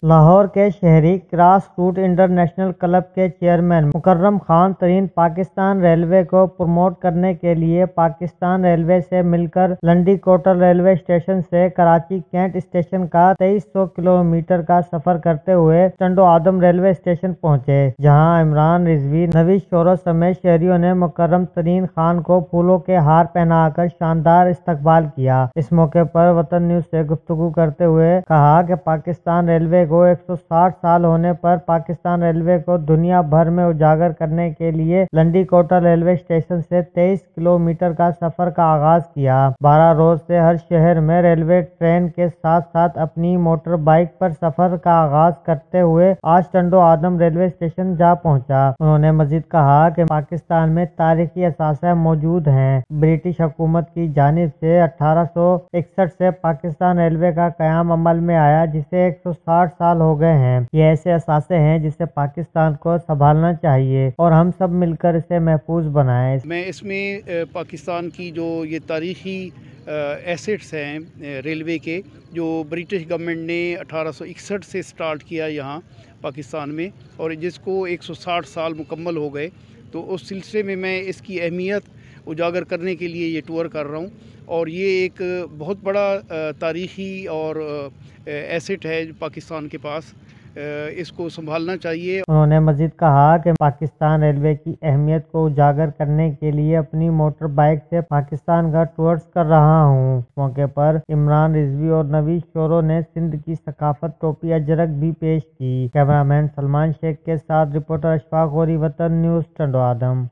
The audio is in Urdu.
لاہور کے شہری کراس روٹ انٹرنیشنل کلب کے چیئرمین مکرم خان ترین پاکستان ریلوے کو پروموٹ کرنے کے لیے پاکستان ریلوے سے مل کر لنڈی کوٹر ریلوے اسٹیشن سے کراچی کینٹ اسٹیشن کا 2300 کلومیٹر کا سفر کرتے ہوئے چنڈو آدم ریلوے اسٹیشن پہنچے، جہاں عمران رضوی، نوید شورو سمیت شہریوں نے مکرم ترین خان کو پھولوں کے ہار پہنا کر شاندار استقبال کیا۔ اس موقع پر وطن نیوز سے گفتگو کرتے ہوئے کہا کہ پاکستان ریلوے کو 160 سال ہونے پر پاکستان ریلوے کو دنیا بھر میں اجاگر کرنے کے لیے لنڈی کوٹر ریلوے اسٹیشن سے 23 کلومیٹر کا سفر کا آغاز کیا۔ 12 روز سے ہر شہر میں ریلوے ٹرین کے ساتھ ساتھ اپنی موٹر بائیک پر سفر کا آغاز کرتے ہوئے آج چنڈو آدم ریلوے اسٹیشن جا پہنچا۔ انہوں نے مزید کہا کہ پاکستان میں تاریخی اثاثے موجود ہیں۔ برٹش حکومت کی جانب سے 1861 سے پاکستان ریلوے کا قیام عمل میں آیا، جسے 160 سال ہو گئے ہیں۔ یہ ایسے اثاثے ہیں جسے پاکستان کو سنبھالنا چاہیے اور ہم سب مل کر اسے محفوظ بنائیں۔ میں اس میں پاکستان کی جو یہ تاریخی ایسٹس ہیں ریلوے کے، جو برٹش گورنمنٹ نے 1861 سے سٹارٹ کیا یہاں پاکستان میں، اور جس کو 160 سال مکمل ہو گئے، تو اس سلسلے میں اس کی اہمیت اجاگر کرنے کے لیے یہ ٹور کر رہا ہوں۔ اور یہ ایک بہت بڑا تاریخی اور ایسٹ ہے پاکستان کے پاس، اس کو سنبھالنا چاہیے۔ انہوں نے مزید کہا کہ پاکستان ریلوے کی اہمیت کو اجاگر کرنے کے لیے اپنی موٹر بائیک سے پاکستان کا ٹورز کر رہا ہوں۔ اس موقع پر عمران رضوی اور نوید شورو نے سندھ کی ثقافت ٹوپی اجرک بھی پیش کی۔ کیمرہ مین سلمان شیخ کے ساتھ رپورٹر اشفاق غوری، وطن نیوز، چنڈو آدم۔